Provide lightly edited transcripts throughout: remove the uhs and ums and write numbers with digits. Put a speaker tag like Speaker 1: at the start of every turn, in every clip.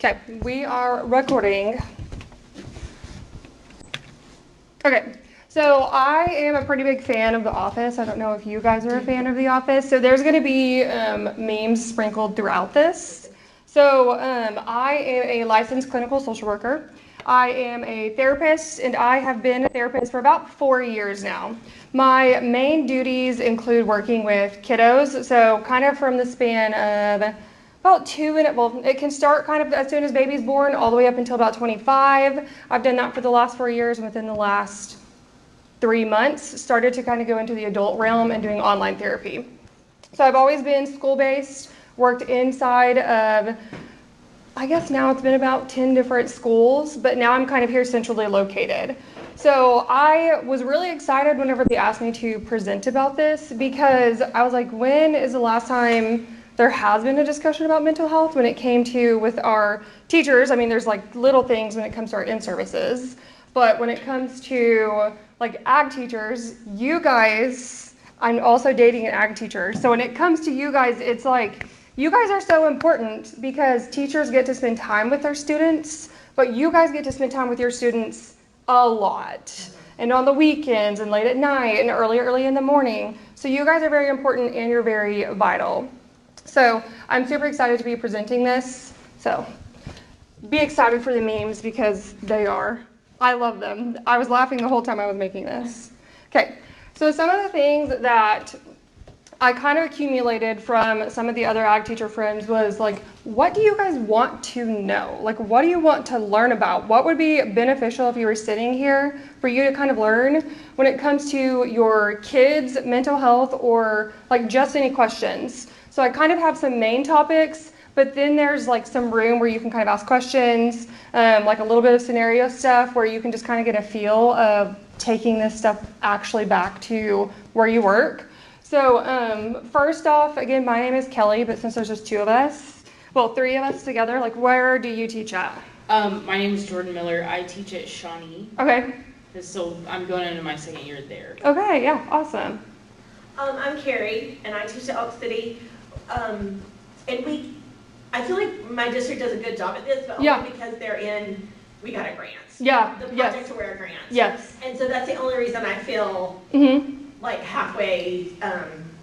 Speaker 1: Okay, we are recording. Okay, so I am a pretty big fan of The Office. I don't know if you guys are a fan of The Office. So there's going to be memes sprinkled throughout this. So I am a licensed clinical social worker. I am a therapist, and I have been a therapist for about 4 years now. My main duties include working with kiddos, so kind of from the span of about 2 and well, it can start kind of as soon as baby's born all the way up until about 25. I've done that for the last 4 years, and within the last 3 months started to kind of go into the adult realm and doing online therapy. So I've always been school-based, worked inside of, I guess now it's been about 10 different schools, but now I'm kind of here centrally located. So I was really excited whenever they asked me to present about this, because I was like, when is the last time there has been a discussion about mental health when it came to with our teachers? I mean, there's like little things when it comes to our in-services, but when it comes to like ag teachers, you guys, I'm also dating an ag teacher. So when it comes to you guys, it's like, you guys are so important because teachers get to spend time with their students, but you guys get to spend time with your students a lot. And on the weekends and late at night and early in the morning. So you guys are very important and you're very vital. So I'm super excited to be presenting this. So be excited for the memes because they are. I love them. I was laughing the whole time I was making this. Okay, so some of the things that I kind of accumulated from some of the other ag teacher friends was like, what do you guys want to know? Like, what do you want to learn about? What would be beneficial if you were sitting here for you to kind of learn when it comes to your kids' mental health or like just any questions? So I kind of have some main topics, but then there's like some room where you can kind of ask questions, like a little bit of scenario stuff where you can just kind of get a feel of taking this stuff actually back to where you work. So first off, again, my name is Kelly, but since there's just two of us, well, three of us together, like where do you teach at?
Speaker 2: My name is Jordan Miller. I teach at Shawnee.
Speaker 1: Okay.
Speaker 2: So I'm going into my second year there.
Speaker 1: Okay, yeah, awesome.
Speaker 3: I'm Carrie, and I teach at Elk City. And I feel like my district does a good job at this, but only because we got a grant.
Speaker 1: Yeah.
Speaker 3: The projects are where grants.
Speaker 1: Yes.
Speaker 3: And so that's the only reason I feel like halfway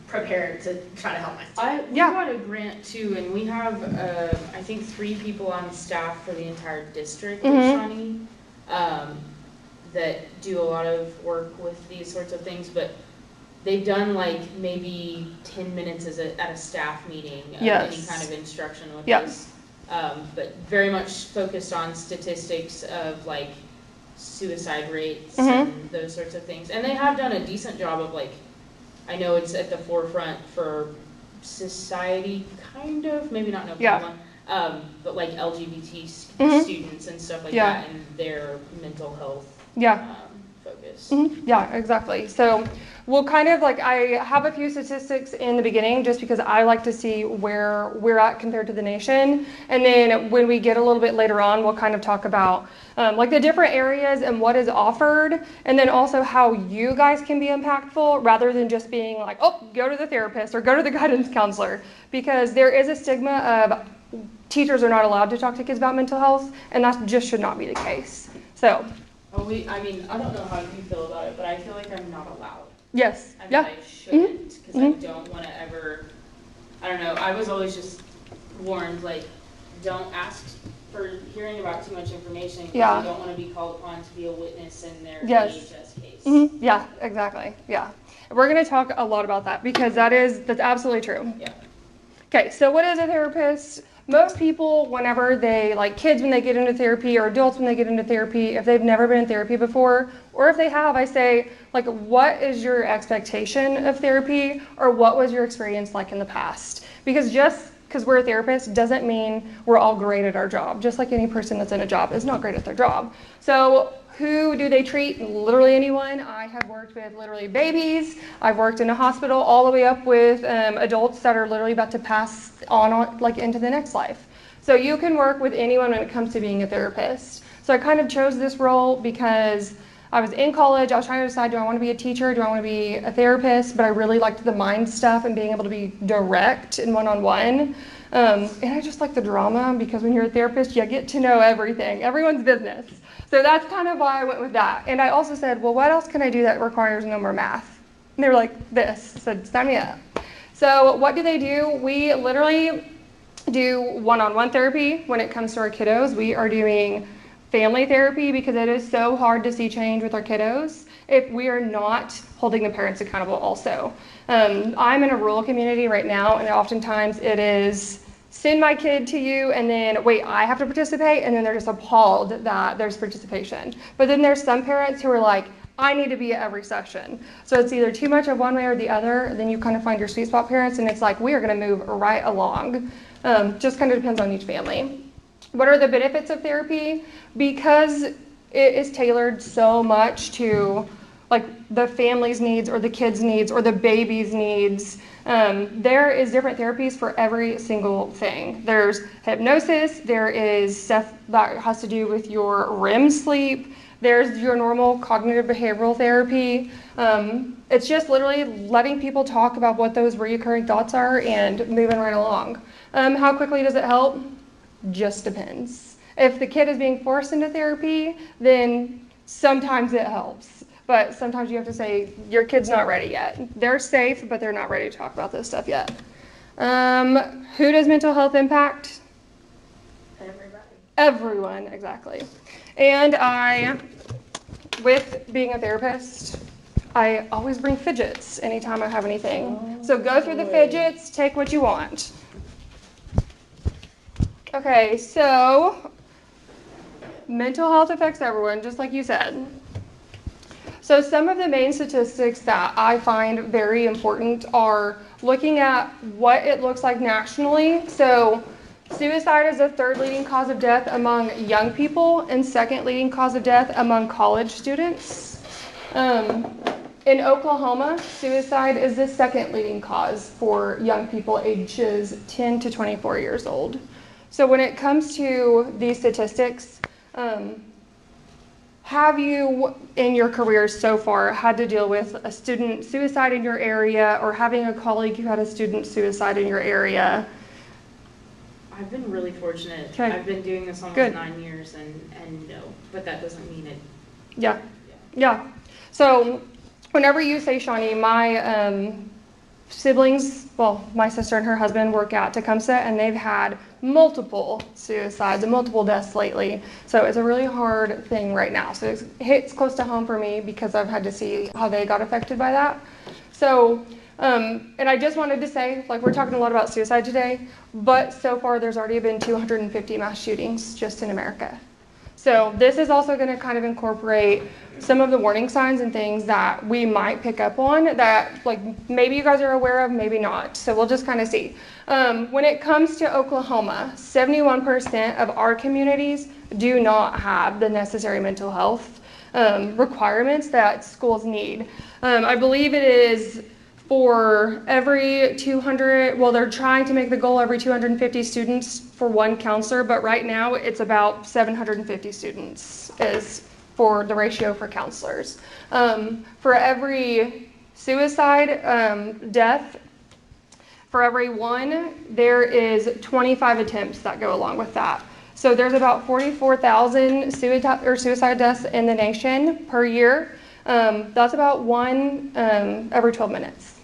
Speaker 3: prepared to try to help my students.
Speaker 2: We got a grant too, and we have, I think 3 people on staff for the entire district at Shawnee that do a lot of work with these sorts of things, but they've done like maybe 10 minutes at a staff meeting of any kind of instruction with us, but very much focused on statistics of like suicide rates and those sorts of things. And they have done a decent job of like, I know it's at the forefront for society, kind of, maybe not no problem, but like LGBT students and stuff like that and their mental health focus.
Speaker 1: Yeah, exactly. So we'll kind of like, I have a few statistics in the beginning just because I like to see where we're at compared to the nation. And then when we get a little bit later on, we'll kind of talk about like the different areas and what is offered. And then also how you guys can be impactful rather than just being like, oh, go to the therapist or go to the guidance counselor. Because there is a stigma of teachers are not allowed to talk to kids about mental health. And that just should not be the case. So.
Speaker 2: Well, I don't know how you feel about it, but I feel like I'm not allowed.
Speaker 1: Yes.
Speaker 2: I shouldn't, because I don't want to ever, I don't know, I was always just warned, like, don't ask for hearing about too much information, because you don't want to be called upon to be a witness in their AHS case.
Speaker 1: Yeah, exactly. Yeah. We're going to talk a lot about that, because that's absolutely true.
Speaker 2: Yeah.
Speaker 1: Okay, so what is a therapist? Most people, whenever they, like kids when they get into therapy or adults when they get into therapy, if they've never been in therapy before, or if they have, I say, like, what is your expectation of therapy, or what was your experience like in the past? Because just because we're a therapist doesn't mean we're all great at our job. Just like any person that's in a job is not great at their job. So who do they treat? Literally anyone. I have worked with literally babies. I've worked in a hospital all the way up with adults that are literally about to pass on like into the next life. So you can work with anyone when it comes to being a therapist. So I kind of chose this role because I was in college. I was trying to decide, do I want to be a teacher? Do I want to be a therapist? But I really liked the mind stuff and being able to be direct and one-on-one. And I just like the drama because when you're a therapist, you get to know everything, everyone's business. So that's kind of why I went with that. And I also said, well, what else can I do that requires no more math? And they were like, this. I said, sign me up. So what do? We literally do one-on-one therapy when it comes to our kiddos. We are doing family therapy because it is so hard to see change with our kiddos if we are not holding the parents accountable also. I'm in a rural community right now, and oftentimes it is send my kid to you and then wait, I have to participate, and then they're just appalled that there's participation. But then there's some parents who are like, I need to be at every session. So it's either too much of one way or the other. Then you kind of find your sweet spot parents, and it's like, we are going to move right along. Just kind of depends on each family. What are the benefits of therapy? Because it is tailored so much to like the family's needs or the kids' needs or the baby's needs. There is different therapies for every single thing. There's hypnosis, there is stuff that has to do with your REM sleep, there's your normal cognitive behavioral therapy. It's just literally letting people talk about what those recurring thoughts are and moving right along. How quickly does it help? Just depends. If the kid is being forced into therapy, then sometimes it helps. But sometimes you have to say, your kid's not ready yet. They're safe, but they're not ready to talk about this stuff yet. Who does mental health impact?
Speaker 3: Everybody.
Speaker 1: Everyone, exactly. And with being a therapist, I always bring fidgets anytime I have anything. So go through the fidgets, take what you want. Okay, so mental health affects everyone, just like you said. So some of the main statistics that I find very important are looking at what it looks like nationally. So suicide is the third leading cause of death among young people and second leading cause of death among college students. In Oklahoma, suicide is the second leading cause for young people ages 10 to 24 years old. So when it comes to these statistics, have you in your career so far had to deal with a student suicide in your area or having a colleague who had a student suicide in your area?
Speaker 2: I've been really fortunate.
Speaker 1: Okay.
Speaker 2: I've been doing this almost 9 years and no, but that doesn't mean it.
Speaker 1: Yeah. So whenever you say, Shawnee, my siblings, well, my sister and her husband work at Tecumseh, and they've had multiple suicides and multiple deaths lately. So it's a really hard thing right now. So it hits close to home for me because I've had to see how they got affected by that. So, and I just wanted to say, like, we're talking a lot about suicide today, but so far there's already been 250 mass shootings just in America. So this is also going to kind of incorporate some of the warning signs and things that we might pick up on that, like, maybe you guys are aware of, maybe not. So we'll just kind of see. When it comes to Oklahoma, 71% of our communities do not have the necessary mental health requirements that schools need. I believe it is for every 200, well, they're trying to make the goal every 250 students for one counselor, but right now it's about 750 students is for the ratio for counselors. For every suicide death, for every one, there is 25 attempts that go along with that. So there's about 44,000 suicide deaths in the nation per year. That's about one every 12 minutes.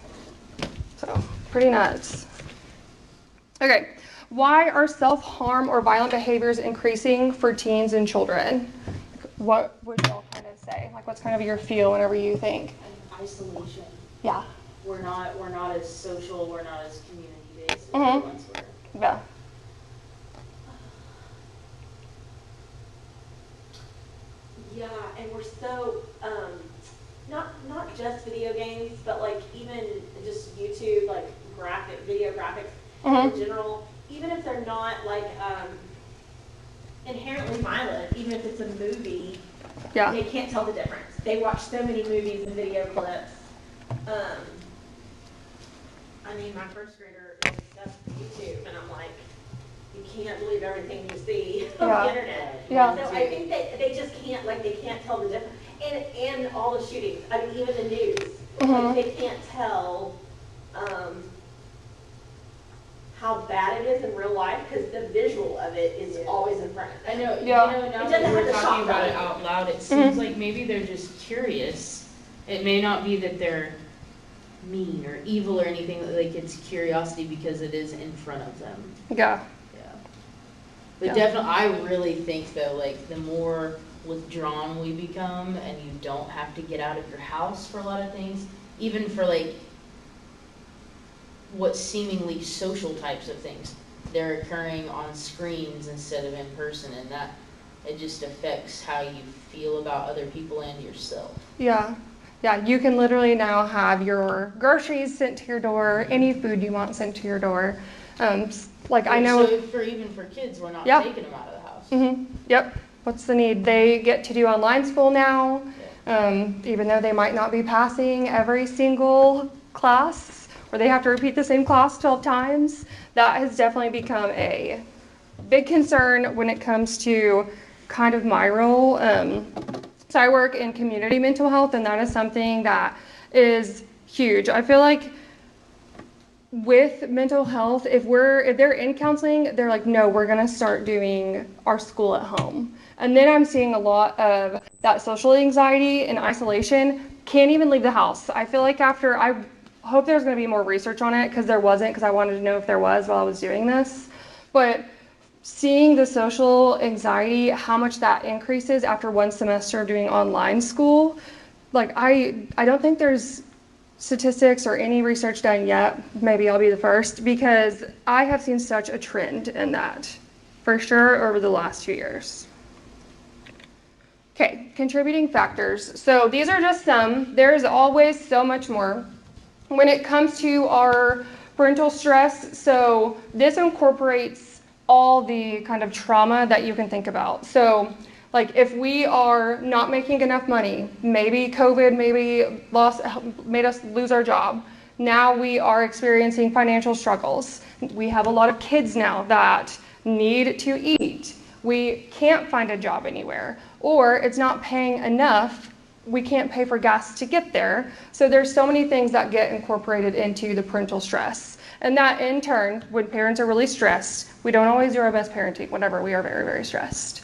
Speaker 1: So pretty nuts. Okay, why are self-harm or violent behaviors increasing for teens and children? What would y'all kind of say? Like, what's kind of your feel whenever you think?
Speaker 2: Isolation.
Speaker 1: Yeah.
Speaker 2: We're not as social, we're not as community based as
Speaker 1: Mm-hmm.
Speaker 2: we once were.
Speaker 1: Yeah.
Speaker 3: Yeah, and we're so, not just video games, but like even just YouTube, like video graphics
Speaker 1: Mm-hmm.
Speaker 3: in general, even if they're not like inherently violent, even if it's a movie,
Speaker 1: Yeah.
Speaker 3: they can't tell the difference. They watch so many movies and video clips. I mean, my first grader is obsessed with YouTube, and I'm like, you can't believe everything you see on the internet.
Speaker 1: Yeah.
Speaker 3: So I think that they just can't, like, they can't tell the difference. And all the shootings, I mean, even the news,
Speaker 1: Mm-hmm.
Speaker 3: like, they can't tell how bad it is in real life, because the visual of it is always in front of them.
Speaker 2: I know,
Speaker 1: Yeah.
Speaker 2: now that we're talking about it out loud, it seems like maybe they're just curious. It may not be that they're mean or evil or anything, like it's curiosity because it is in front of them.
Speaker 1: Yeah.
Speaker 2: But definitely, I really think though, like the more withdrawn we become and you don't have to get out of your house for a lot of things, even for like what seemingly social types of things, they're occurring on screens instead of in person, and that it just affects how you feel about other people and yourself.
Speaker 1: Yeah, you can literally now have your groceries sent to your door, any food you want sent to your door. I know.
Speaker 2: So even for kids, we're not taking them out of the house.
Speaker 1: Mm-hmm. Yep. What's the need? They get to do online school now, even though they might not be passing every single class, or they have to repeat the same class 12 times. That has definitely become a big concern when it comes to kind of my role. So I work in community mental health, and that is something that is huge. I feel like with mental health, if they're in counseling, they're like, no, we're going to start doing our school at home. And then I'm seeing a lot of that social anxiety and isolation, can't even leave the house. I feel like I hope there's going to be more research on it, because there wasn't, because I wanted to know if there was while I was doing this. But seeing the social anxiety, how much that increases after one semester of doing online school, like I don't think there's statistics or any research done yet. Maybe I'll be the first, because I have seen such a trend in that for sure over the last 2 years. Okay, contributing factors. So these are just some. There's always so much more. When it comes to our parental stress, so this incorporates all the kind of trauma that you can think about. So like if we are not making enough money, maybe COVID made us lose our job. Now we are experiencing financial struggles. We have a lot of kids now that need to eat. We can't find a job anywhere, or it's not paying enough. We can't pay for gas to get there. So there's so many things that get incorporated into the parental stress. And that in turn, when parents are really stressed, we don't always do our best parenting, whenever we are very, very stressed.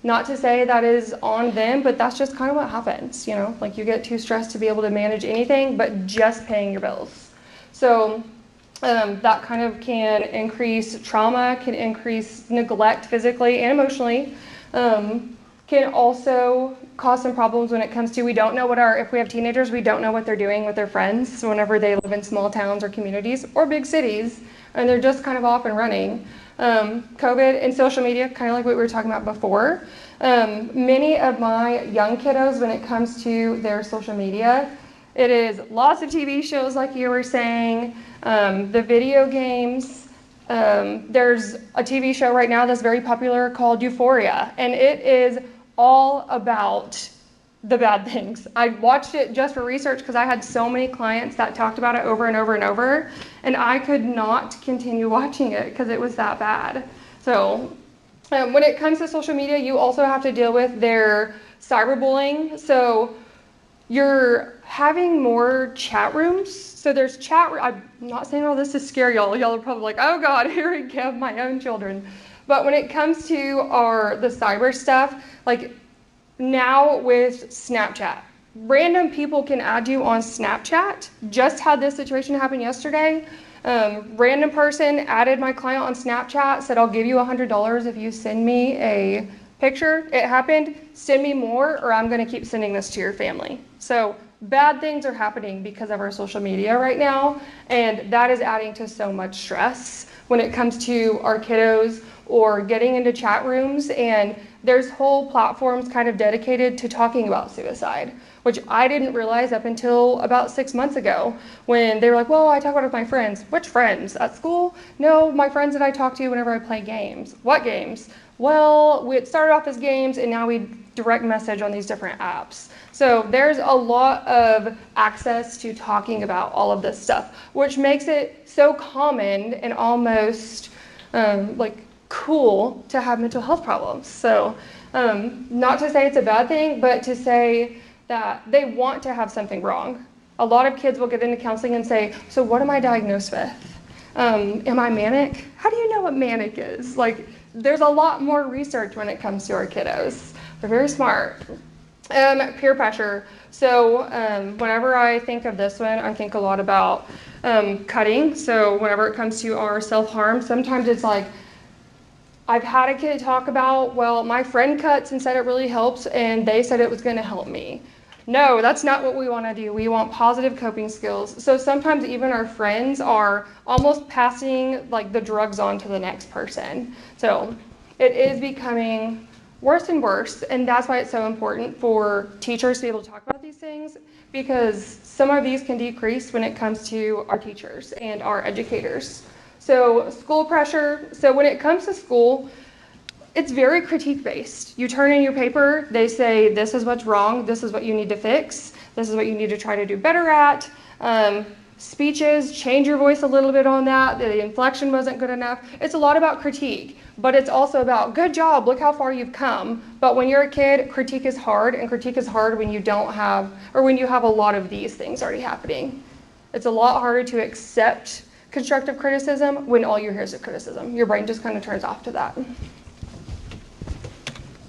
Speaker 1: Not to say that is on them, but that's just kind of what happens, like you get too stressed to be able to manage anything but just paying your bills. So that kind of can increase trauma, can increase neglect physically and emotionally, can also cause some problems when it comes to, we don't know if we have teenagers, we don't know what they're doing with their friends whenever they live in small towns or communities or big cities, and they're just kind of off and running. COVID and social media, kind of like what we were talking about before. Many of my young kiddos, when it comes to their social media, it is lots of TV shows like you were saying, the video games. There's a TV show right now that's very popular called Euphoria, and it is all about the bad things. I watched it just for research because I had so many clients that talked about it over and over and over, and I could not continue watching it because it was that bad. So when it comes to social media, you also have to deal with their cyberbullying. So you're having more chat rooms. So there's I'm not saying all this to scare y'all. Y'all are probably like, oh God, here we go, my own children. But when it comes to the cyber stuff, like now with Snapchat, random people can add you on Snapchat. Just had this situation happen yesterday. Random person added my client on Snapchat, said, I'll give you $100 if you send me a picture. It happened. Send me more, or I'm going to keep sending this to your family. So bad things are happening because of our social media right now, and that is adding to so much stress when it comes to our kiddos or getting into chat rooms. And there's whole platforms kind of dedicated to talking about suicide, which I didn't realize up until about 6 months ago, when they were like, well, I talk about it with my friends. Which friends? At school? No, my friends that I talk to whenever I play games. What games? Well, it started off as games, and now we direct message on these different apps. So there's a lot of access to talking about all of this stuff, which makes it so common and almost cool to have mental health problems. So not to say it's a bad thing, but to say that they want to have something wrong. A lot of kids will get into counseling and say, so what am I diagnosed with? Am I manic? How do you know what manic is? Like, there's a lot more research when it comes to our kiddos. They're very smart. Peer pressure. So whenever I think of this one, I think a lot about cutting. So whenever it comes to our self-harm, sometimes it's like, I've had a kid talk about, well, my friend cuts and said it really helps, and they said it was going to help me. No, that's not what we want to do. We want positive coping skills. So sometimes even our friends are almost passing like the drugs on to the next person. So it is becoming worse and worse, and that's why it's so important for teachers to be able to talk about these things, because some of these can decrease when it comes to our teachers and our educators. So school pressure. So when it comes to school, it's very critique based. You turn in your paper, they say this is what's wrong, this is what you need to fix, this is what you need to try to do better at. Speeches, change your voice a little bit on that, the inflection wasn't good enough. It's a lot about critique, but it's also about good job, look how far you've come. But when you're a kid, critique is hard, and critique is hard when you don't have, or when you have a lot of these things already happening. It's a lot harder to accept constructive criticism when all you hear is criticism. Your brain just kind of turns off to that.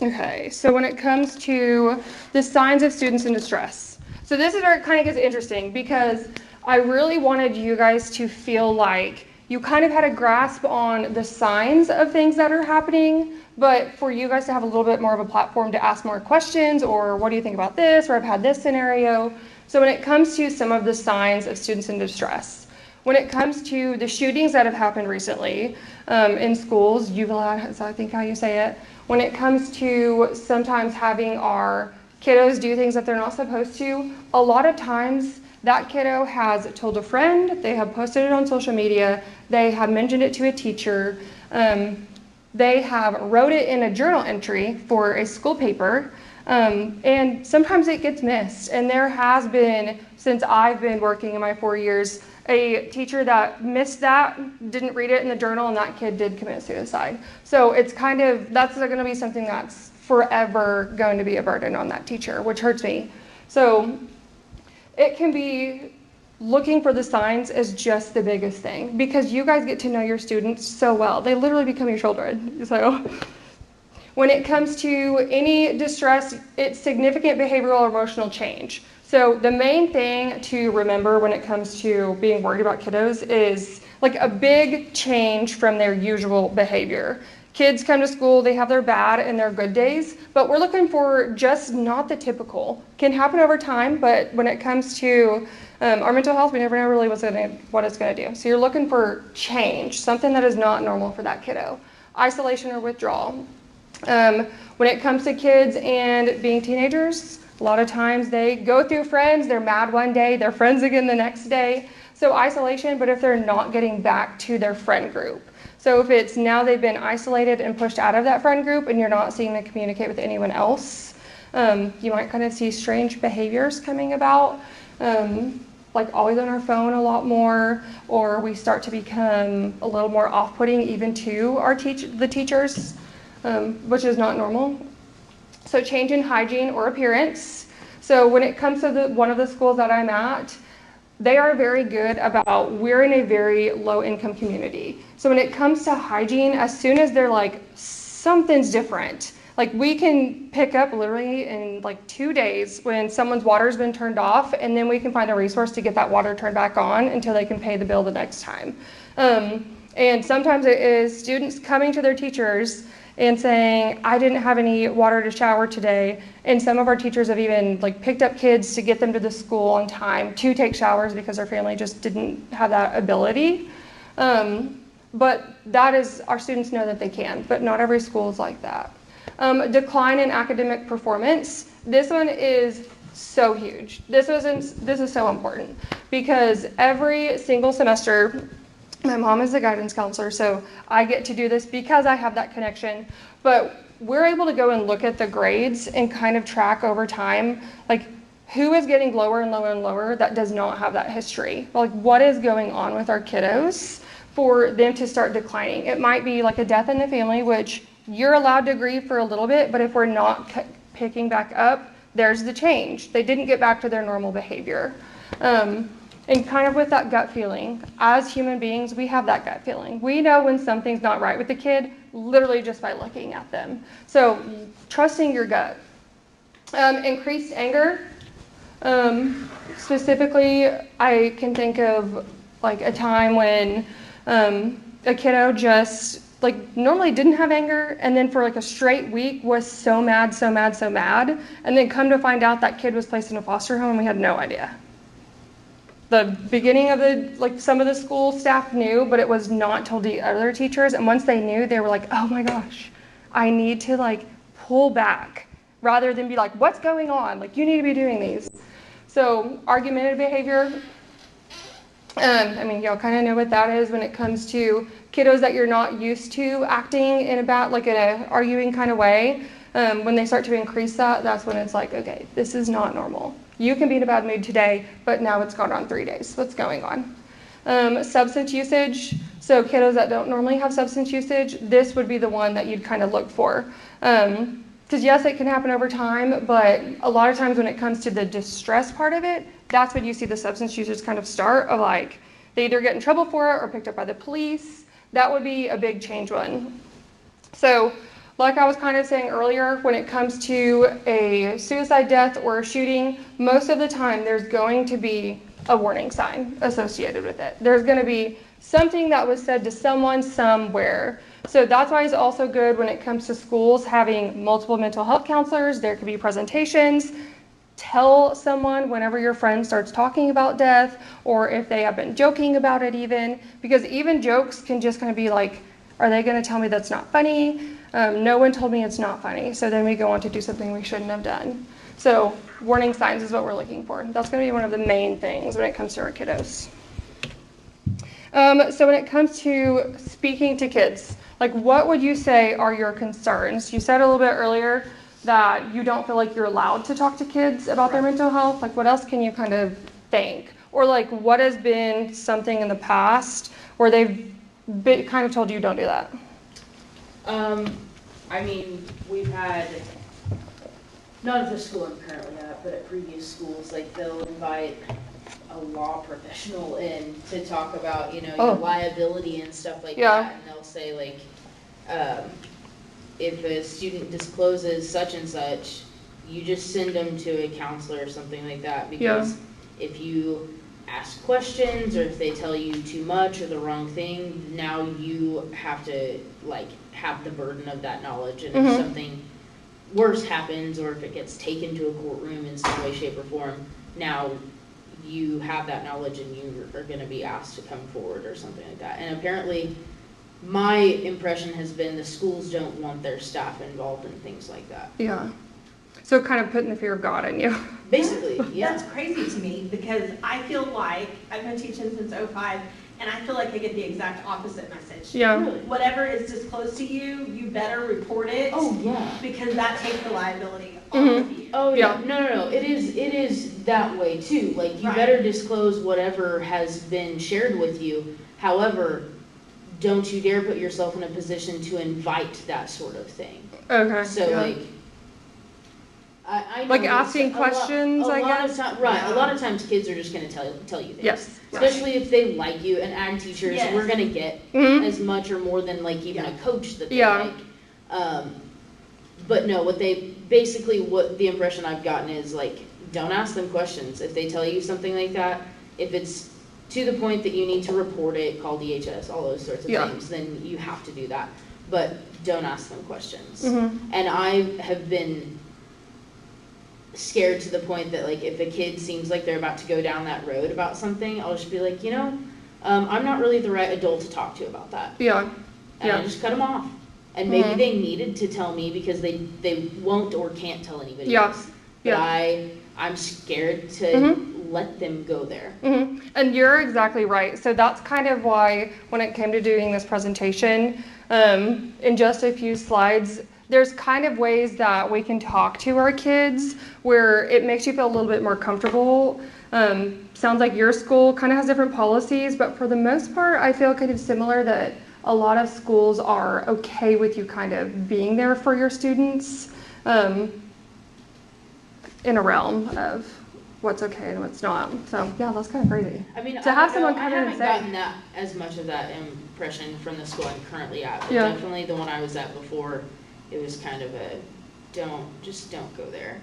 Speaker 1: Okay, so when it comes to the signs of students in distress. So this is where it kind of gets interesting, because I really wanted you guys to feel like you kind of had a grasp on the signs of things that are happening, but for you guys to have a little bit more of a platform to ask more questions, or what do you think about this, or I've had this scenario. So when it comes to some of the signs of students in distress, when it comes to the shootings that have happened recently in schools, juvenile, is I think how you say it. When it comes to sometimes having our kiddos do things that they're not supposed to, a lot of times that kiddo has told a friend, they have posted it on social media, they have mentioned it to a teacher, they have wrote it in a journal entry for a school paper, and sometimes it gets missed. And there has been, since I've been working in my 4 years, a teacher that missed that, didn't read it in the journal, and that kid did commit suicide. So it's kind of, that's going to be something that's forever going to be a burden on that teacher, which hurts me. So it can be, looking for the signs is just the biggest thing, because you guys get to know your students so well. They literally become your children. So when it comes to any distress, it's significant behavioral or emotional change. So the main thing to remember when it comes to being worried about kiddos is like a big change from their usual behavior. Kids come to school, they have their bad and their good days, but we're looking for just not the typical. Can happen over time, but when it comes to our mental health, we never know really what it's going to do. So you're looking for change, something that is not normal for that kiddo. Isolation or withdrawal. When it comes to kids and being teenagers, a lot of times they go through friends, they're mad one day, they're friends again the next day. So isolation, but if they're not getting back to their friend group. So if it's now they've been isolated and pushed out of that friend group and you're not seeing them communicate with anyone else, you might kind of see strange behaviors coming about, like always on our phone a lot more, or we start to become a little more off-putting even to our the teachers, which is not normal. So change in hygiene or appearance. So when it comes to one of the schools that I'm at, they are very good about, we're in a very low income community. So when it comes to hygiene, as soon as they're like, something's different, like we can pick up literally in like 2 days when someone's water's been turned off, and then we can find a resource to get that water turned back on until they can pay the bill the next time. And sometimes it is students coming to their teachers and saying, I didn't have any water to shower today. And some of our teachers have even like picked up kids to get them to the school on time to take showers because their family just didn't have that ability. But that is, our students know that they can, but not every school is like that. Decline in academic performance. This one is so huge. This is so important, because every single semester, my mom is a guidance counselor, so I get to do this because I have that connection. But we're able to go and look at the grades and kind of track over time, like who is getting lower and lower and lower that does not have that history. Like what is going on with our kiddos for them to start declining. It might be like a death in the family, which you're allowed to grieve for a little bit, but if we're not picking back up, there's the change. They didn't get back to their normal behavior. And kind of with that gut feeling, as human beings, we have that gut feeling. We know when something's not right with the kid, literally just by looking at them. So trusting your gut. Increased anger. Specifically, I can think of like a time when a kiddo just like normally didn't have anger, and then for like a straight week was so mad, and then come to find out that kid was placed in a foster home and we had no idea. The beginning of some of the school staff knew, but it was not told to other teachers. And once they knew, they were like, oh my gosh, I need to like pull back rather than be like, what's going on? Like, you need to be doing these. So argumentative behavior, y'all kind of know what that is when it comes to kiddos that you're not used to acting in an arguing kind of way. When they start to increase that, that's when it's like, okay, this is not normal. You can be in a bad mood today, but now it's gone on 3 days. What's going on? Substance usage. So kiddos that don't normally have substance usage, this would be the one that you'd kind of look for. Because yes, it can happen over time, but a lot of times when it comes to the distress part of it, that's when you see the substance users kind of start of like, they either get in trouble for it or picked up by the police. That would be a big change one. So like I was kind of saying earlier, when it comes to a suicide death or a shooting, most of the time there's going to be a warning sign associated with it. There's going to be something that was said to someone somewhere. So that's why it's also good when it comes to schools having multiple mental health counselors. There could be presentations. Tell someone whenever your friend starts talking about death, or if they have been joking about it even, because even jokes can just kind of be like, are they going to tell me that's not funny? No one told me it's not funny. So then we go on to do something we shouldn't have done. So warning signs is what we're looking for. That's going to be one of the main things when it comes to our kiddos. So when it comes to speaking to kids, like what would you say are your concerns? You said a little bit earlier that you don't feel like you're allowed to talk to kids about their mental health. Like what else can you kind of think? Or like what has been something in the past where they've kind of told you don't do that?
Speaker 2: We've had, not at the school I'm currently at, but at previous schools, like they'll invite a law professional in to talk about, your liability and stuff like that. And they'll say like, if a student discloses such and such, you just send them to a counselor or something like that. Because if you ask questions or if they tell you too much or the wrong thing, now you have to have the burden of that knowledge, and if something worse happens or if it gets taken to a courtroom in some way, shape, or form, now you have that knowledge and you are going to be asked to come forward or something like that. And apparently my impression has been the schools don't want their staff involved in things like that.
Speaker 1: Yeah. So kind of putting the fear of God in you.
Speaker 2: Basically, yeah.
Speaker 3: That's crazy to me because I feel like I've been teaching since 2005 and I feel like I get the exact opposite message.
Speaker 1: Yeah.
Speaker 2: Really?
Speaker 3: Whatever is disclosed to you, you better report it.
Speaker 2: Oh, yeah.
Speaker 3: Because that takes the liability off of you.
Speaker 2: Oh, yeah. No. It is that way too. Like you better disclose whatever has been shared with you. However, don't you dare put yourself in a position to invite that sort of thing.
Speaker 1: Okay.
Speaker 2: So I know
Speaker 1: like asking questions, I guess.
Speaker 2: A lot of times kids are just going to tell you things.
Speaker 1: Yes.
Speaker 2: Especially if they like you, and ag teachers, we're going to get as much or more than like even a coach that they like. But no, what the impression I've gotten is like, don't ask them questions. If they tell you something like that, if it's to the point that you need to report it, call DHS, all those sorts of things, then you have to do that. But don't ask them questions. And I have been scared to the point that like if a kid seems like they're about to go down that road about something, I'll just be like, I'm not really the right adult to talk to about that. And I just cut them off. And maybe they needed to tell me because they won't or can't tell anybody else. But I'm scared to let them go there.
Speaker 1: And you're exactly right. So that's kind of why when it came to doing this presentation, in just a few slides, there's kind of ways that we can talk to our kids where it makes you feel a little bit more comfortable. Sounds like your school kind of has different policies, but for the most part, I feel kind of similar that a lot of schools are okay with you kind of being there for your students in a realm of what's okay and what's not. So yeah, that's kind of crazy.
Speaker 2: I mean,
Speaker 1: to have someone come
Speaker 2: I
Speaker 1: in and say,
Speaker 2: haven't gotten that as much of that impression from the school I'm currently at, but
Speaker 1: Yeah.
Speaker 2: definitely the one I was at before, it was kind of a don't go there.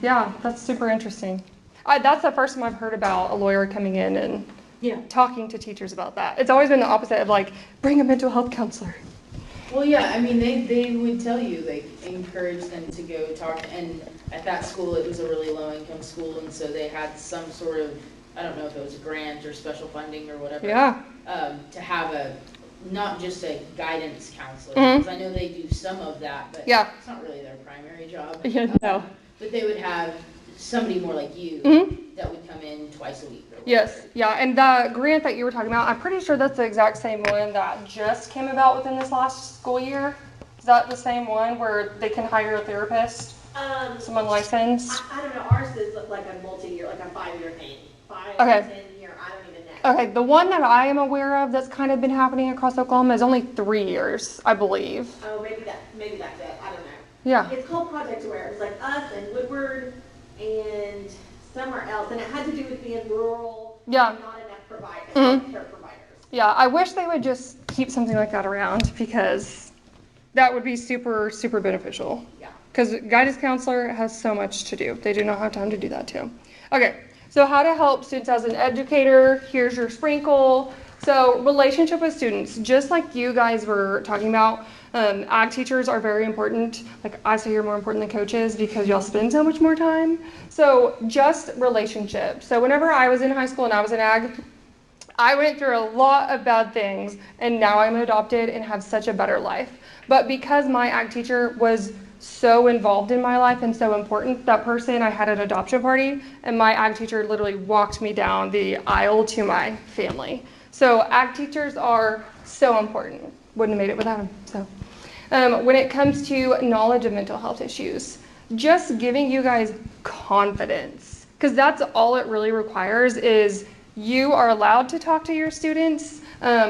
Speaker 1: Yeah, that's super interesting. That's the first time I've heard about a lawyer coming in and
Speaker 2: Yeah.
Speaker 1: talking to teachers about that. It's always been the opposite of like, bring a mental health counselor.
Speaker 2: Well, yeah, I mean, they would tell you, like, encourage them to go talk, and at that school, it was a really low-income school, and so they had some sort of, I don't know if it was a grant or special funding or whatever.
Speaker 1: Yeah.
Speaker 2: To have not just a guidance counselor,
Speaker 1: Mhm.
Speaker 2: because I know they do some of that, but
Speaker 1: Yeah.
Speaker 2: it's not really their primary job.
Speaker 1: Yeah, no.
Speaker 2: But they would have somebody more like you
Speaker 1: Mhm.
Speaker 2: that would come in twice a week or whatever.
Speaker 1: Yes, yeah, and the grant that you were talking about, I'm pretty sure that's the exact same one that just came about within this last school year. Is that the same one where they can hire a therapist, someone licensed?
Speaker 3: I don't know, ours is like a multi-year, like a 5-year thing, 5,
Speaker 1: Okay.
Speaker 3: 10-year, I don't even know.
Speaker 1: Okay, the one that I am aware of that's kind of been happening across Oklahoma is only 3 years, I believe.
Speaker 3: Oh, maybe that's it, I don't know.
Speaker 1: Yeah.
Speaker 3: It's called Project Aware, it's like us and Woodward and somewhere else, and it had to do with being rural.
Speaker 1: Yeah.
Speaker 3: And not enough
Speaker 1: Mhm.
Speaker 3: care providers.
Speaker 1: Yeah, I wish they would just keep something like that around because that would be super, super beneficial.
Speaker 3: Yeah.
Speaker 1: Because guidance counselor has so much to do. They do not have time to do that too. Okay, so how to help students as an educator. Here's your sprinkle. So relationship with students, just like you guys were talking about, ag teachers are very important. Like I say, you're more important than coaches because y'all spend so much more time. So just relationships. So whenever I was in high school and I was in ag, I went through a lot of bad things and now I'm adopted and have such a better life. But because my ag teacher was so involved in my life and so important, that person, I had an adoption party and my ag teacher literally walked me down the aisle to my family. So ag teachers are so important. Wouldn't have made it without them. So when it comes to knowledge of mental health issues, just giving you guys confidence, because that's all it really requires is you are allowed to talk to your students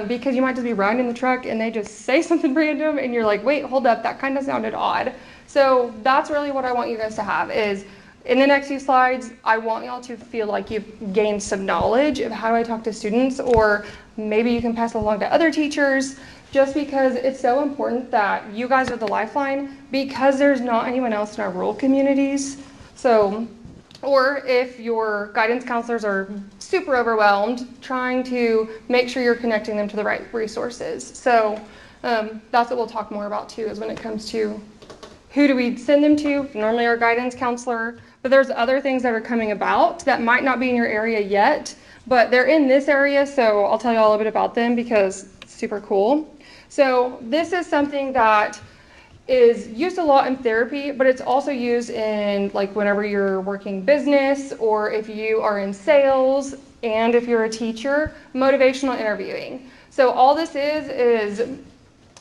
Speaker 1: because you might just be riding in the truck and they just say something random and you're like, wait, hold up, that kind of sounded odd. So that's really what I want you guys to have is in the next few slides, I want y'all to feel like you've gained some knowledge of how do I talk to students, or maybe you can pass it along to other teachers, just because it's so important that you guys are the lifeline because there's not anyone else in our rural communities. So, or if your guidance counselors are super overwhelmed, trying to make sure you're connecting them to the right resources. So that's what we'll talk more about too, is when it comes to who do we send them to, normally our guidance counselor, but there's other things that are coming about that might not be in your area yet, but they're in this area, so I'll tell you all a little bit about them because it's super cool. So this is something that is used a lot in therapy, but it's also used in like whenever you're working business or if you are in sales and if you're a teacher, motivational interviewing. So all this is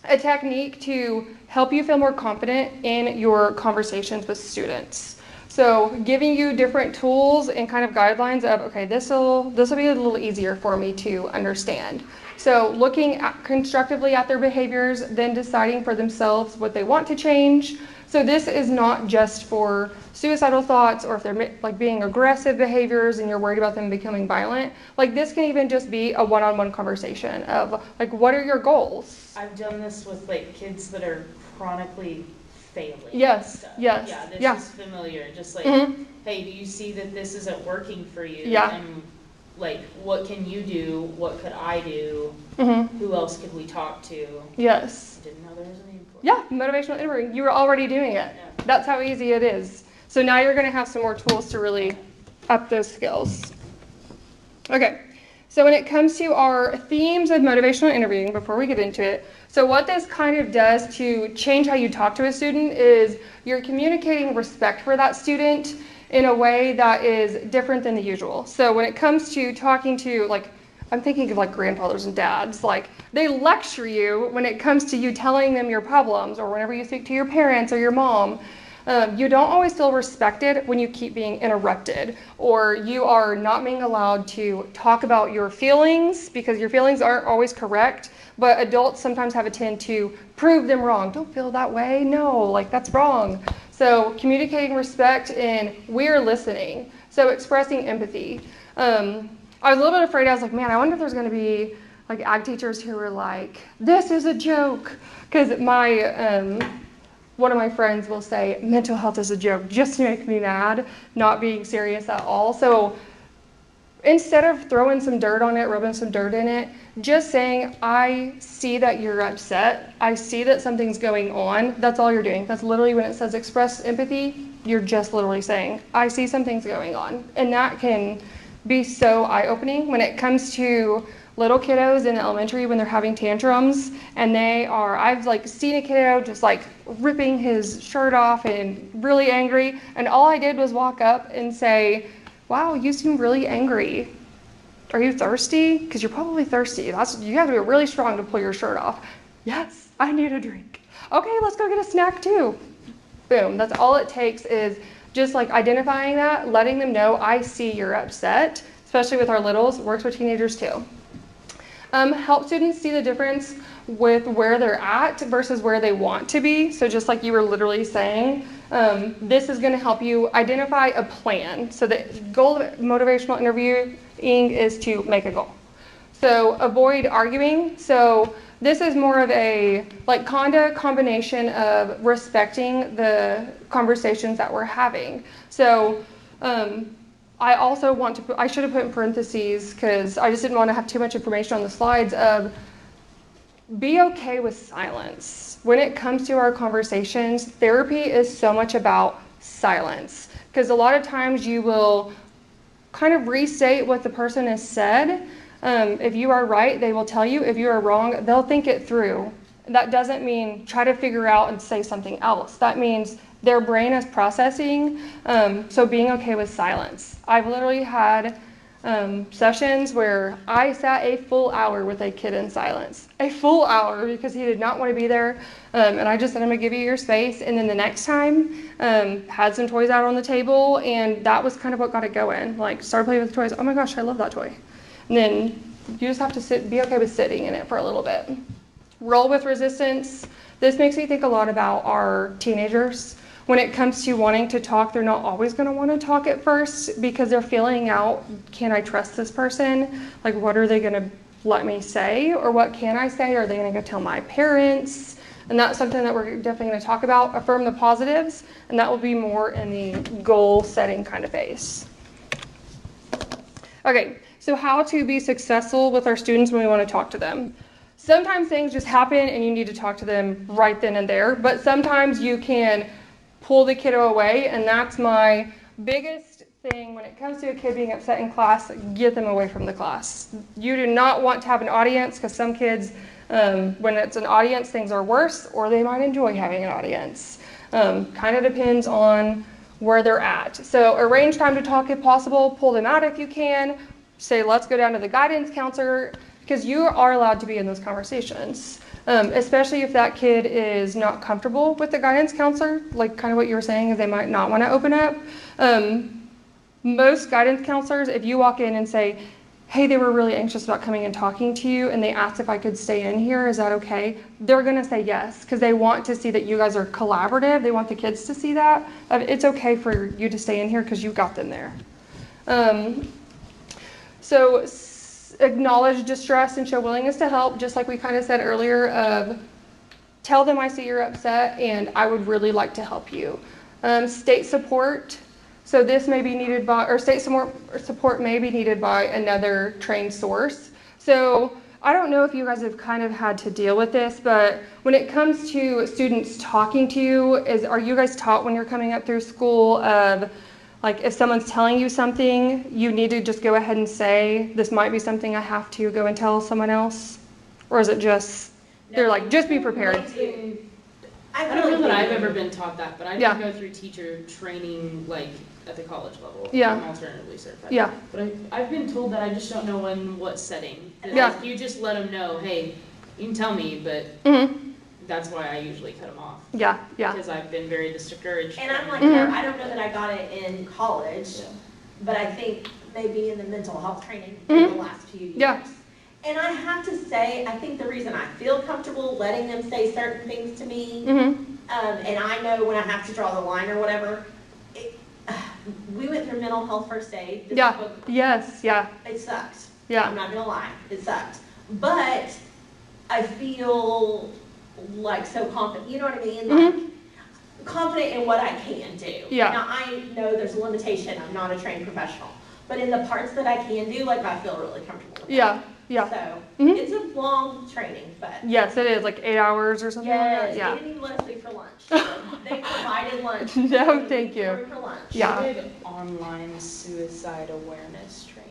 Speaker 1: a technique to help you feel more confident in your conversations with students. So giving you different tools and kind of guidelines of, okay, this will be a little easier for me to understand. So looking constructively at their behaviors, then deciding for themselves what they want to change. So this is not just for suicidal thoughts or if they're like being aggressive behaviors and you're worried about them becoming violent. Like this can even just be a one-on-one conversation of like, what are your goals?
Speaker 2: I've done this with like kids that are chronically failing.
Speaker 1: Yes,
Speaker 2: stuff.
Speaker 1: yes.
Speaker 2: Yeah, this is familiar. Just like, hey, do you see that this isn't working for you?
Speaker 1: Yeah.
Speaker 2: And like, what can you do? What could I do? Who else could we talk to?
Speaker 1: Yes.
Speaker 2: Didn't know there was a name for it.
Speaker 1: Yeah, motivational interviewing. You were already doing it.
Speaker 2: Yeah.
Speaker 1: That's how easy it is. So now you're going to have some more tools to really up those skills. Okay, so when it comes to our themes of motivational interviewing, before we get into it, so what this kind of does to change how you talk to a student is you're communicating respect for that student in a way that is different than the usual. So when it comes to talking to, like, I'm thinking of like grandfathers and dads, like they lecture you when it comes to you telling them your problems, or whenever you speak to your parents or your mom. You don't always feel respected when you keep being interrupted, or you are not being allowed to talk about your feelings because your feelings aren't always correct, but adults sometimes have a tend to prove them wrong. Don't feel that way. No, like that's wrong. So communicating respect and we're listening. So expressing empathy. I was a little bit afraid. I was like, man, I wonder if there's going to be like ag teachers who were like, this is a joke. Because one of my friends will say, mental health is a joke just to make me mad, not being serious at all. So instead of throwing some dirt on it, rubbing some dirt in it, just saying, I see that you're upset. I see that something's going on. That's all you're doing. That's literally when it says express empathy, you're just literally saying, I see something's going on. And that can be so eye-opening when it comes to little kiddos in elementary when they're having tantrums and I've like seen a kiddo just like ripping his shirt off and really angry. And all I did was walk up and say, wow, you seem really angry. Are you thirsty? Because you're probably thirsty. You have to be really strong to pull your shirt off. Yes, I need a drink. Okay, let's go get a snack too. Boom, that's all it takes is just like identifying that, letting them know, I see you're upset, especially with our littles, works with teenagers too. Help students see the difference with where they're at versus where they want to be. So just like you were literally saying, this is going to help you identify a plan. So the goal of motivational interviewing is to make a goal. So avoid arguing. So this is more of a like combination of respecting the conversations that we're having. So I also I should have put in parentheses because I just didn't want to have too much information on the slides of be okay with silence. When it comes to our conversations, therapy is so much about silence because a lot of times you will kind of restate what the person has said. If you are right, they will tell you. If you are wrong, they'll think it through. That doesn't mean try to figure out and say something else. That means their brain is processing, so being okay with silence. I've literally had sessions where I sat a full hour with a kid in silence. A full hour because he did not want to be there. And I just said, I'm going to give you your space. And then the next time, had some toys out on the table. And that was kind of what got it going. Like, started playing with the toys. Oh my gosh, I love that toy. And then you just have to be okay with sitting in it for a little bit. Roll with resistance. This makes me think a lot about our teenagers. When it comes to wanting to talk, they're not always going to want to talk at first because they're feeling out, can I trust this person? Like, what are they going to let me say? Or what can I say? Are they going to go tell my parents? And that's something that we're definitely going to talk about. Affirm the positives, and that will be more in the goal setting kind of phase. Okay, so how to be successful with our students when we want to talk to them. Sometimes things just happen and you need to talk to them right then and there, but sometimes you can pull the kiddo away, and that's my biggest thing when it comes to a kid being upset in class. Get them away from the class. You do not want to have an audience because some kids, when it's an audience, things are worse, or they might enjoy having an audience. Kind of depends on where they're at. So arrange time to talk if possible. Pull them out if you can. Say, let's go down to the guidance counselor, because you are allowed to be in those conversations. Especially if that kid is not comfortable with the guidance counselor, like kind of what you were saying, is they might not want to open up. Most guidance counselors, if you walk in and say, hey, they were really anxious about coming and talking to you, and they asked if I could stay in here, is that okay? They're going to say yes, because they want to see that you guys are collaborative. They want the kids to see that. It's okay for you to stay in here because you got them there. So acknowledge distress and show willingness to help, just like we kind of said earlier, of tell them I see you're upset and I would really like to help you. State support. So this may be needed by, or state support may be needed by another trained source. So I don't know if you guys have kind of had to deal with this, but when it comes to students talking to you, are you guys taught when you're coming up through school of, like, if someone's telling you something, you need to just go ahead and say, this might be something I have to go and tell someone else? Or is it just, they're like, just be prepared?
Speaker 2: I don't know that I've ever been taught that, but I did go through teacher training, like, at the college level.
Speaker 1: Yeah.
Speaker 2: I'm alternatively certified.
Speaker 1: Yeah.
Speaker 2: But I've been told that I just don't know in what setting.
Speaker 1: Yeah.
Speaker 2: You just let them know, hey, you can tell me, but that's why I usually cut them off.
Speaker 1: Yeah, yeah.
Speaker 2: Because I've been very discouraged.
Speaker 3: And I'm like, I don't know that I got it in college, but I think maybe in the mental health training in the last few years.
Speaker 1: Yeah.
Speaker 3: And I have to say, I think the reason I feel comfortable letting them say certain things to me, and I know when I have to draw the line or whatever, we went through mental health first aid. This
Speaker 1: Yeah.
Speaker 3: book,
Speaker 1: Yes. Yeah.
Speaker 3: it sucked.
Speaker 1: Yeah.
Speaker 3: I'm not gonna lie, it sucked. But I feel like so confident, you know what I mean? Like, confident in what I can do.
Speaker 1: Yeah.
Speaker 3: Now, I know there's a limitation, I'm not a trained professional, but in the parts that I can do, like, I feel really comfortable with
Speaker 1: Yeah.
Speaker 3: that.
Speaker 1: Yeah.
Speaker 3: So,
Speaker 1: Mhm.
Speaker 3: it's a long training, but.
Speaker 1: Yes, it is like 8 hours or something like
Speaker 3: Yes,
Speaker 1: that. Yeah.
Speaker 3: they didn't even let us leave for lunch. They provided lunch.
Speaker 1: No,
Speaker 3: We
Speaker 1: thank you.
Speaker 3: went For lunch.
Speaker 1: Yeah.
Speaker 2: I did online suicide awareness training.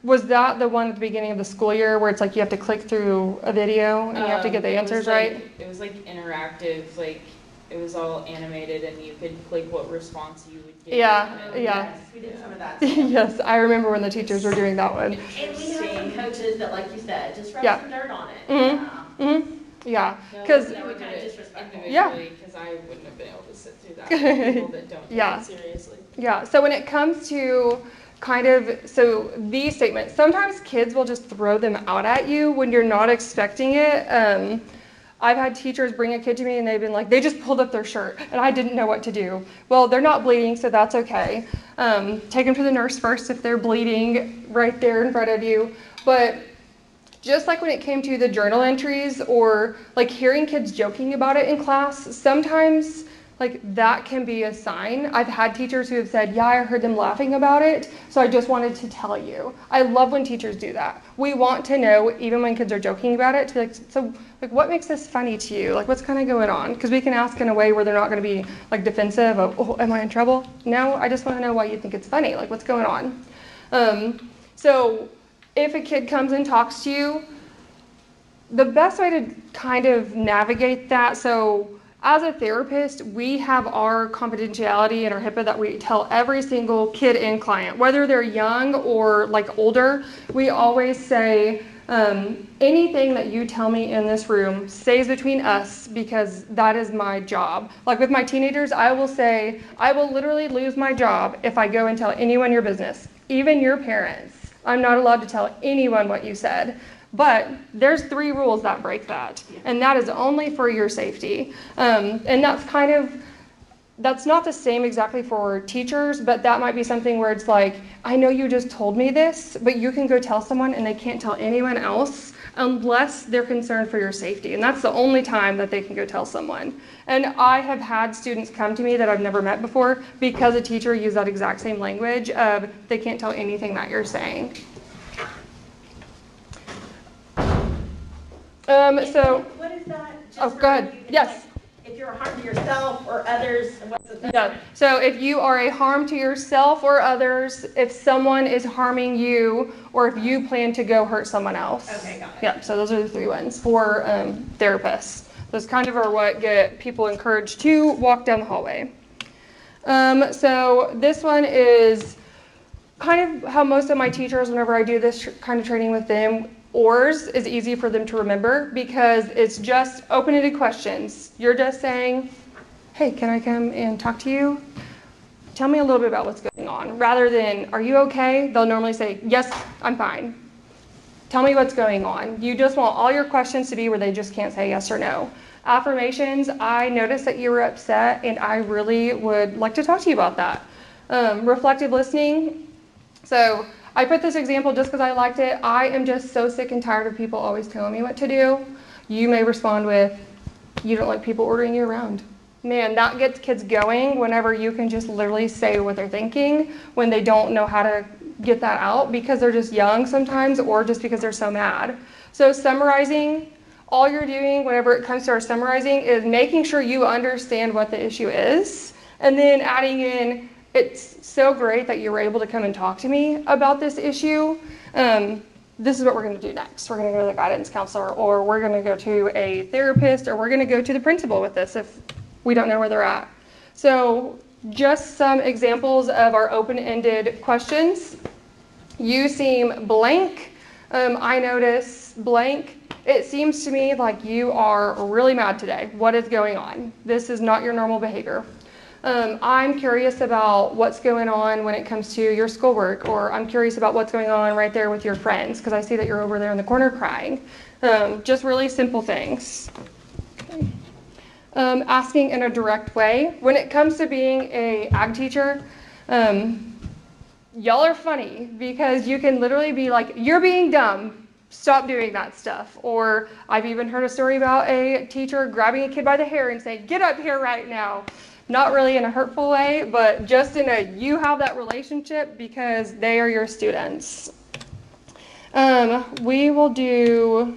Speaker 1: Was that the one at the beginning of the school year where it's like you have to click through a video and you have to get the
Speaker 2: It was
Speaker 1: answers
Speaker 2: like-
Speaker 1: right?
Speaker 2: It was like interactive, like it was all animated and you could click what response you would get.
Speaker 1: Yeah,
Speaker 3: Oh,
Speaker 1: yeah.
Speaker 3: Yes, we did some of that. too.
Speaker 1: Yes, I remember when the teachers were doing that one.
Speaker 3: And we have some coaches that, like you said, just rub
Speaker 1: Yeah.
Speaker 3: some dirt on it.
Speaker 1: Mhm.
Speaker 3: Yeah.
Speaker 1: Yeah,
Speaker 2: No,
Speaker 1: because
Speaker 2: we
Speaker 3: That
Speaker 2: would
Speaker 3: were
Speaker 2: do
Speaker 3: kinda
Speaker 2: it
Speaker 3: disrespectful.
Speaker 2: individually, because I wouldn't have been able to sit through that with people that don't take
Speaker 1: Yeah.
Speaker 2: it seriously.
Speaker 1: yeah, so when it comes to kind of these statements, sometimes kids will just throw them out at you when you're not expecting it. I've had teachers bring a kid to me and they've been like, they just pulled up their shirt and I didn't know what to do. Well, they're not bleeding, so that's okay. Take them to the nurse first if they're bleeding right there in front of you. But just like when it came to the journal entries or like hearing kids joking about it in class, sometimes like that can be a sign. I've had teachers who have said, yeah, I heard them laughing about it, so I just wanted to tell you. I love when teachers do that. We want to know, even when kids are joking about it, to be like, so like what makes this funny to you? Like what's kind of going on? Because we can ask in a way where they're not going to be like defensive of, oh, am I in trouble? No, I just want to know why you think it's funny. Like what's going on? So if a kid comes and talks to you, the best way to kind of navigate that, so as a therapist, we have our confidentiality and our HIPAA that we tell every single kid and client, whether they're young or like older. We always say, anything that you tell me in this room stays between us because that is my job. Like with my teenagers, I will say, I will literally lose my job if I go and tell anyone your business, even your parents. I'm not allowed to tell anyone what you said. But there's 3 rules that break that, and that is only for your safety. And that's not the same exactly for teachers, but that might be something where it's like, I know you just told me this, but you can go tell someone and they can't tell anyone else unless they're concerned for your safety. And that's the only time that they can go tell someone. And I have had students come to me that I've never met before because a teacher used that exact same language of they can't tell anything that you're saying.
Speaker 3: What is that? Just
Speaker 1: go ahead. Yes.
Speaker 3: Like, if you're a harm to yourself or others, what's the
Speaker 1: Yeah. So if you are a harm to yourself or others, if someone is harming you, or if you plan to go hurt someone else.
Speaker 3: Okay, got it.
Speaker 1: Yeah. So those are the 3 ones for therapists. Those kind of are what get people encouraged to walk down the hallway. So this one is kind of how most of my teachers, whenever I do this kind of training with them, ORS is easy for them to remember because it's just open-ended questions. You're just saying, hey, can I come and talk to you? Tell me a little bit about what's going on. Rather than, are you okay? They'll normally say, yes, I'm fine. Tell me what's going on. You just want all your questions to be where they just can't say yes or no. Affirmations, I noticed that you were upset and I really would like to talk to you about that. Reflective listening. So I put this example just because I liked it. I am just so sick and tired of people always telling me what to do. You may respond with, you don't like people ordering you around. Man, that gets kids going whenever you can just literally say what they're thinking when they don't know how to get that out because they're just young sometimes or just because they're so mad. So summarizing, all you're doing whenever it comes to our summarizing is making sure you understand what the issue is and then adding in, it's so great that you were able to come and talk to me about this issue. This is what we're going to do next. We're going to go to the guidance counselor, or we're going to go to a therapist, or we're going to go to the principal with this if we don't know where they're at. So just some examples of our open-ended questions. You seem blank. I notice blank. It seems to me like you are really mad today. What is going on? This is not your normal behavior. I'm curious about what's going on when it comes to your schoolwork, or I'm curious about what's going on right there with your friends because I see that you're over there in the corner crying. Just really simple things. Asking in a direct way. When it comes to being an ag teacher, Y'all are funny because you can literally be like, you're being dumb, stop doing that stuff. Or I've even heard a story about a teacher grabbing a kid by the hair and saying, get up here right now. Not really in a hurtful way, but just in a, you have that relationship because they are your students. We will do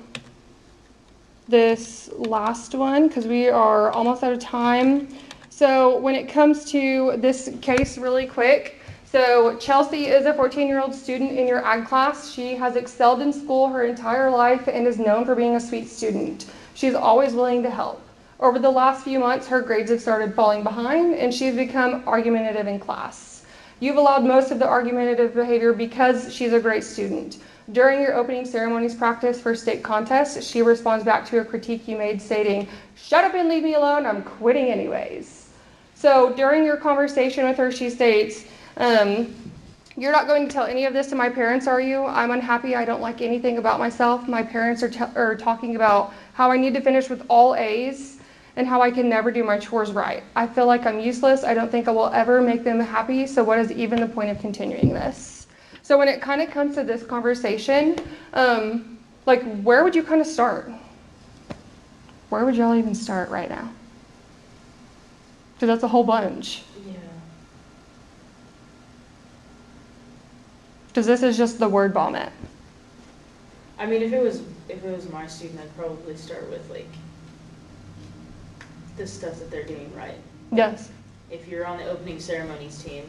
Speaker 1: this last one because we are almost out of time. So when it comes to this case really quick, so Chelsea is a 14-year-old student in your ag class. She has excelled in school her entire life and is known for being a sweet student. She's always willing to help. Over the last few months, her grades have started falling behind and she's become argumentative in class. You've allowed most of the argumentative behavior because she's a great student. During your opening ceremonies practice for state contests, she responds back to a critique you made stating, shut up and leave me alone, I'm quitting anyways. So during your conversation with her, she states, you're not going to tell any of this to my parents, are you? I'm unhappy. I don't like anything about myself. My parents are talking about how I need to finish with all A's and how I can never do my chores right. I feel like I'm useless. I don't think I will ever make them happy. So what is even the point of continuing this? So when it kind of comes to this conversation, like where would you kind of start? Where would y'all even start right now? Because that's a whole bunch. Because this is just the word vomit.
Speaker 2: I mean, if it was my student, I'd probably start with like the stuff that they're doing right.
Speaker 1: Yes.
Speaker 2: If you're on the opening ceremonies team,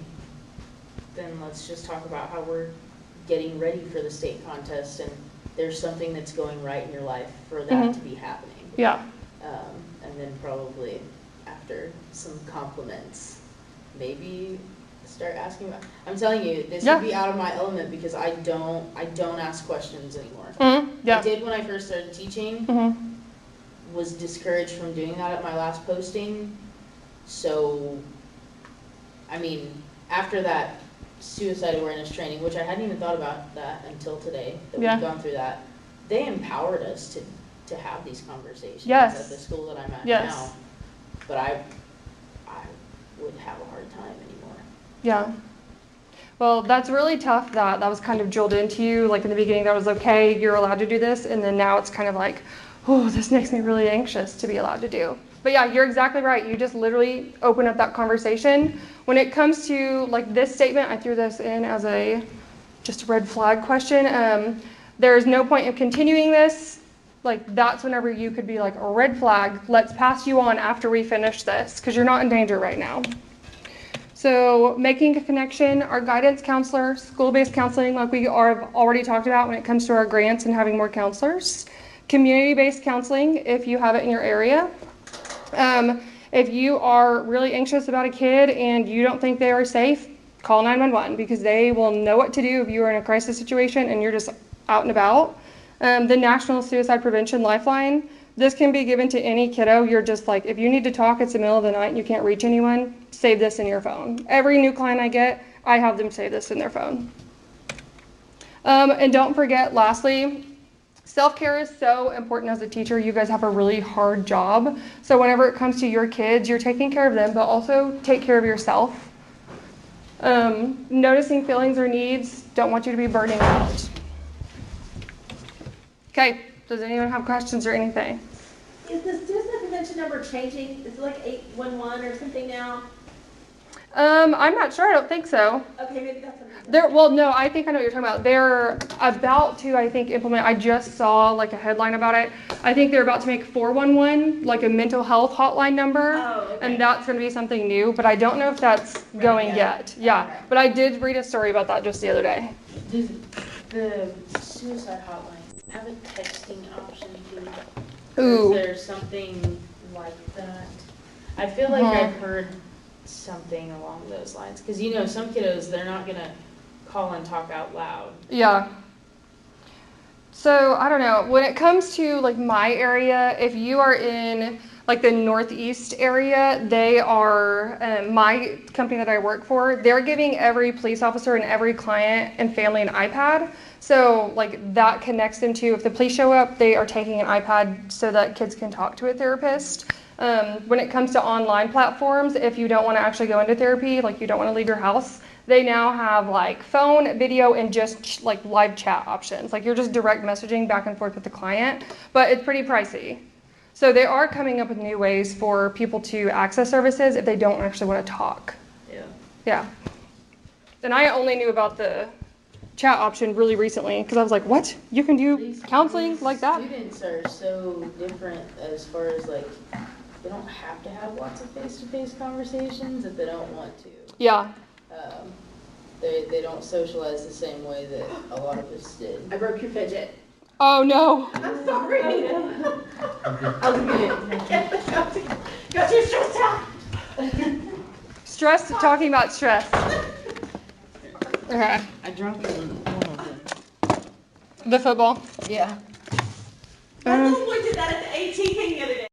Speaker 2: then let's just talk about how we're getting ready for the state contest and there's something that's going right in your life for that to be happening.
Speaker 1: Yeah.
Speaker 2: And then probably after some compliments, maybe start asking about, I'm telling you, this would be out of my element because I don't ask questions anymore. I did when I first started teaching, was discouraged from doing that at my last posting. So, I mean, after that suicide awareness training, which I hadn't even thought about that until today, that we've gone through that, they empowered us to have these conversations at the school that I'm at now. But I would have a hard time anymore.
Speaker 1: Yeah. Well, that's really tough that was kind of drilled into you. Like in the beginning, that was okay, you're allowed to do this. And then now it's kind of like, oh, this makes me really anxious to be allowed to do. But yeah, you're exactly right. You just literally open up that conversation. When it comes to like this statement, I threw this in as just a red flag question. There's no point in continuing this. Like that's whenever you could be like a red flag. Let's pass you on after we finish this because you're not in danger right now. So making a connection, our guidance counselor, school-based counseling, like we have already talked about when it comes to our grants and having more counselors. Community-based counseling, if you have it in your area. If you are really anxious about a kid and you don't think they are safe, call 911 because they will know what to do if you are in a crisis situation and you're just out and about. The National Suicide Prevention Lifeline, this can be given to any kiddo. You're just like, if you need to talk, it's the middle of the night and you can't reach anyone, save this in your phone. Every new client I get, I have them save this in their phone. And don't forget, lastly, self-care is so important as a teacher. You guys have a really hard job. So whenever it comes to your kids, you're taking care of them, but also take care of yourself. Noticing feelings or needs, don't want you to be burning out. Okay, does anyone have questions or anything?
Speaker 3: Is the suicide prevention number changing? Is it like 811 or something now?
Speaker 1: I'm not sure. I don't think so.
Speaker 3: Okay, maybe that's something.
Speaker 1: Well, no, I think I know what you're talking about. They're about to, I think, implement. I just saw like a headline about it. I think they're about to make 411 like a mental health hotline number, and that's going to be something new. But I don't know if that's going yet. Yeah, okay. But I did read a story about that just the other day.
Speaker 2: Does the suicide hotline have a texting option too?
Speaker 1: Ooh.
Speaker 2: Is there something like that? I feel like I've heard something along those lines. Because, you know, some kiddos, they're not going to call and talk out loud.
Speaker 1: Yeah. So, I don't know. When it comes to, like, my area, if you are in, like, the Northeast area, they are, my company that I work for, they're giving every police officer and every client and family an iPad. So, like, that connects them to, if the police show up, they are taking an iPad so that kids can talk to a therapist. when it comes to online platforms, if you don't want to actually go into therapy, like you don't want to leave your house, they now have like phone, video, and just like live chat options. Like you're just direct messaging back and forth with the client, but it's pretty pricey. So they are coming up with new ways for people to access services if they don't actually want to talk. Yeah. And I only knew about the chat option really recently because I was like, what? You can do counseling like that?
Speaker 2: Students are so different as far as like, they don't have to have lots of face-to-face conversations if they don't want to.
Speaker 1: Yeah.
Speaker 2: They don't socialize the same way that a lot of us did.
Speaker 3: I broke your fidget.
Speaker 1: Oh no.
Speaker 3: I'm sorry.
Speaker 2: I'll give it.
Speaker 3: Got you stressed out.
Speaker 1: Stress, talking about stress. Okay.
Speaker 2: I drunk it in one of them.
Speaker 1: The football.
Speaker 2: Yeah.
Speaker 3: My little boy did that at the AT thing the other day.